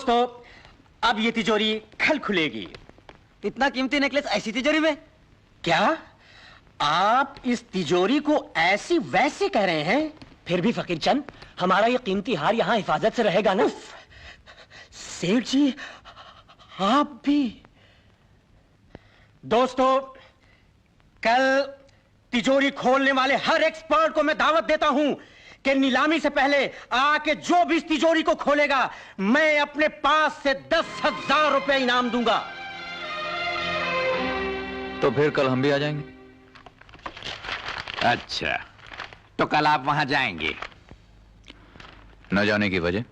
दोस्तों, अब ये तिजोरी कल खुलेगी। इतना कीमती नेकलेस ऐसी तिजोरी में? क्या आप इस तिजोरी को ऐसी वैसे कह रहे हैं? फिर भी फकीर चंद, हमारा ये कीमती हार यहाँ हिफाजत से रहेगा ना? सेठ जी, आप भी। दोस्तों, कल तिजोरी खोलने वाले हर एक्सपर्ट को मैं दावत देता हूं कि नीलामी से पहले आके जो भी इस तिजोरी को खोलेगा, मैं अपने पास से 10,000 रुपए इनाम दूंगा। तो फिर कल हम भी आ जाएंगे। अच्छा, तो कल आप वहां जाएंगे? न जाने की वजह?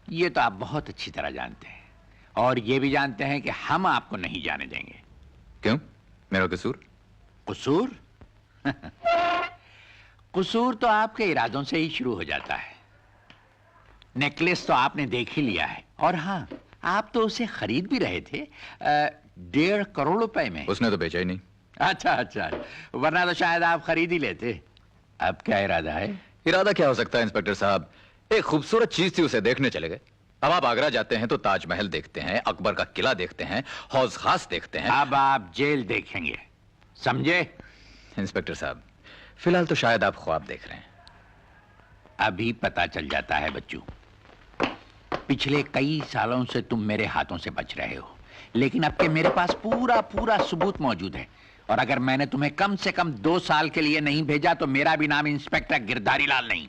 ये तो आप बहुत अच्छी तरह जानते हैं, और ये भी जानते हैं कि हम आपको नहीं जाने देंगे। क्यों? मेरा कसूर? कसूर? कसूर तो आपके इरादों से ही शुरू हो जाता है। नेकलेस तो आपने देख ही लिया है, और हाँ, आप तो उसे खरीद भी रहे थे 1.5 करोड़ रुपए में। उसने तो बेचा ही नहीं। अच्छा अच्छा, वरना तो शायद आप खरीद ही लेते। अब क्या इरादा है? इरादा क्या हो सकता है इंस्पेक्टर साहब? एक खूबसूरत चीज थी, उसे देखने चले गए। अब आप आगरा जाते हैं तो ताजमहल देखते हैं, अकबर का किला देखते हैं, हौज खास देखते हैं। अब आप जेल देखेंगे, समझे? इंस्पेक्टर साहब, फिलहाल तो शायद आप ख्वाब देख रहे हैं। अभी पता चल जाता है बच्चू। पिछले कई सालों से तुम मेरे हाथों से बच रहे हो, लेकिन अब के मेरे पास पूरा पूरा सबूत मौजूद है, और अगर मैंने तुम्हें कम से कम 2 साल के लिए नहीं भेजा तो मेरा भी नाम इंस्पेक्टर गिरधारी लाल नहीं।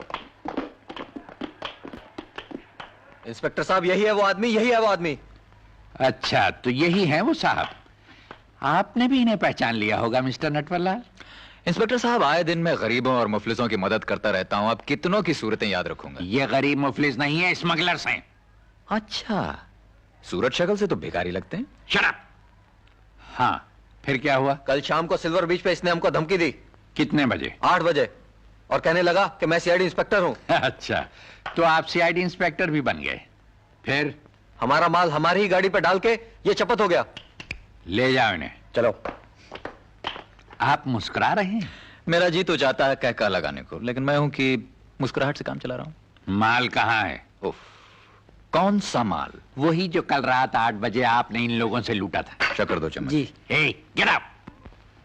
इंस्पेक्टर साहब, यही है वो आदमी, यही है वो आदमी। अच्छा, तो यही है वो साहब। आपने भी इन्हें पहचान लिया होगा मिस्टर नटवरलाल। इंस्पेक्टर साहब, आए दिन मैं गरीबों और मुफलिसों की मदद करता रहता हूं। अब कितनों की सूरतें याद रखूंगा। ये गरीब मुफलिस नहीं है, स्मगलर्स हैं। अच्छा, सूरत शक्ल से तो भिखारी लगते हैं। Shut up. हाँ, फिर क्या हुआ? कल शाम को सिल्वर बीच पे इसने हमको धमकी दी। कितने बजे? 8 बजे, और कहने लगा कि मैं सीआईडी इंस्पेक्टर हूं। अच्छा, तो आप सीआईडी इंस्पेक्टर भी बन गए? फिर? हमारा माल हमारी ही गाड़ी पे डाल के ये चपत हो गया। ले जाओ इन्हें। चलो। आप मुस्कुरा रहे हैं? मेरा जी तो चाहता है कहका लगाने को, लेकिन मैं हूं कि मुस्कुराहट से काम चला रहा हूं। माल कहाँ है? उफ, कौन सा माल? वही जो कल रात 8 बजे आपने इन लोगों से लूटा था। शक्कर 2 चम्मच। जी। Get up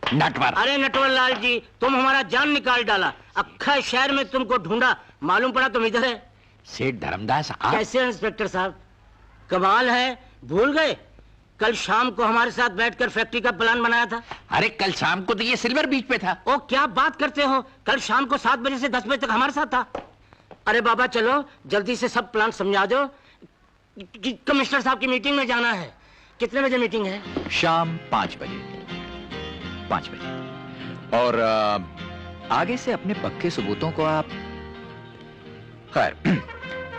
Natwar. अरे नटवर लाल जी, तुम हमारा जान निकाल डाला। अक्खा शहर में तुमको ढूंढा, मालूम पड़ा तुम इधर है। सेठ धर्मदास आप? कैसे इंस्पेक्टर साहब, कमाल है, भूल गए? कल शाम को हमारे साथ बैठकर फैक्ट्री का प्लान बनाया था। अरे कल शाम को तो ये सिल्वर बीच पे था। ओ, क्या बात करते हो? कल शाम को 7 बजे से 10 बजे तक हमारे साथ था। अरे बाबा, चलो जल्दी से सब प्लान समझा दो। कमिश्नर साहब की मीटिंग में जाना है। कितने बजे मीटिंग है? शाम 5 बजे। 5 बजे। और आगे से अपने पक्के सबूतों को आप... खैर,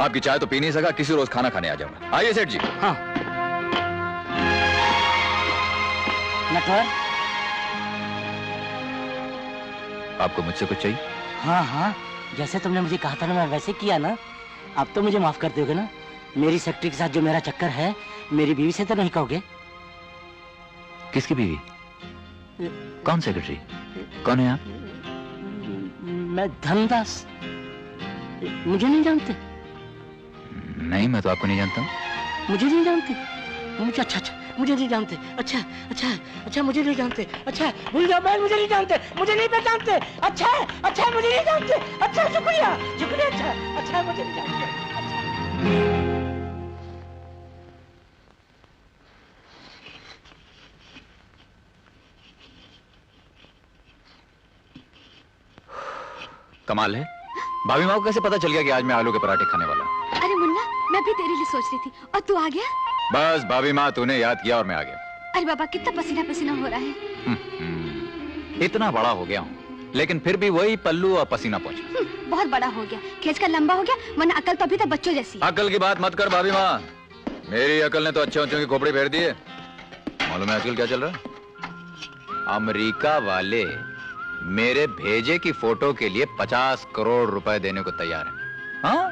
आपकी चाय तो पी नहीं सका, किसी रोज खाना खाने आ जाऊंगा। आइए सेठ जी। हाँ। नटवर, आपको मुझसे कुछ चाहिए? हाँ हाँ, जैसे तुमने मुझे कहा था ना, मैं वैसे किया ना। अब तो मुझे माफ कर दोगे ना? मेरी सेक्रेटरी के साथ जो मेरा चक्कर है, मेरी बीवी से तो नहीं कहोगे? किसकी बीवी? कौन सेक्रेटरी? कौन है आप? मैं धनदास। मुझे नहीं जानते? नहीं, मैं तो आपको नहीं जानता हूँ। मुझे नहीं जानते? मुझे अच्छा अच्छा, मुझे नहीं जानते। अच्छा अच्छा अच्छा, मुझे नहीं जानते। अच्छा, भूल जाओ मैं, मुझे नहीं जानते, मुझे नहीं पहचानते। अच्छा अच्छा, मुझे नहीं जानते। अच्छा, शुक्रिया शुक्रिया। अच्छा अच्छा, मुझे नहीं जानते। अच्छा। कमाल है, भाभी माँ को कैसे पता चल गया कि आज मैं आलू के पराठे खाने वाला हूँ? अरे मुन्ना, मैं भी तेरे लिए सोच रही थी, और तू आ गया? बस भाभी माँ, तूने याद किया और मैं आ गया। अरे बाबा, कितना पसीना पसीना हो रहा है। इतना बड़ा हो गया हूँ, लेकिन फिर भी वही पल्लू और पसीना पहुंचा। बहुत बड़ा हो गया, खींच कर लंबा हो गया, वरना अकल तो अभी तक बच्चों जैसी। अकल की बात मत कर भाभी माँ, मेरी अकल ने तो अच्छे बच्चों की खोपड़ी फेर दी है। मालूम है आजकल क्या चल रहा है? अमेरिका वाले मेरे भेजे की फोटो के लिए 50 करोड़ रुपए देने को तैयार हैं। हाँ,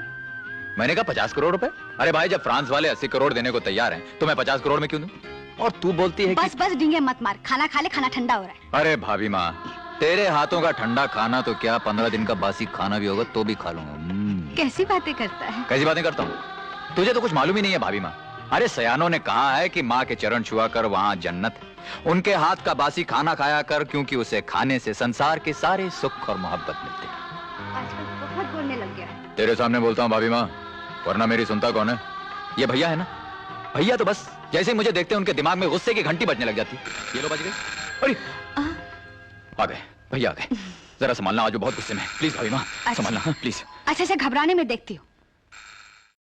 मैंने कहा 50 करोड़ रुपए? अरे भाई, जब फ्रांस वाले 80 करोड़ देने को तैयार हैं, तो मैं 50 करोड़ में क्यों दूं? और तू बोलती है बस बस डिंगे मत मार, खाना खा ले, खाना ठंडा हो रहा है। अरे भाभी माँ, तेरे हाथों का ठंडा खाना तो क्या, 15 दिन का बासी खाना भी होगा तो भी खा लूंगा। कैसी बातें करता है? कैसी बातें करता हूँ? तुझे तो कुछ मालूम ही नहीं है भाभी माँ। अरे सयानों ने कहा है कि माँ के चरण छुआ कर वहां जन्नत है। उनके हाथ का बासी खाना खाया कर, क्योंकि उसे खाने से संसार के सारे सुख और मोहब्बत मिलते हैं। आजकल बहुत बोलने लग गया है। तेरे सामने बोलता हूँ भाभी माँ, वरना मेरी सुनता कौन है? ये भैया है ना, भैया तो बस जैसे ही मुझे देखते हैं उनके दिमाग में गुस्से की घंटी बजने लग जाती। ये लो बज गई। अरे आ गए भैया, आ गए। जरा संभालना, आज वो बहुत गुस्से में है। प्लीज भाभी माँ संभालना, प्लीज। अच्छा घबराने में देखती हूँ।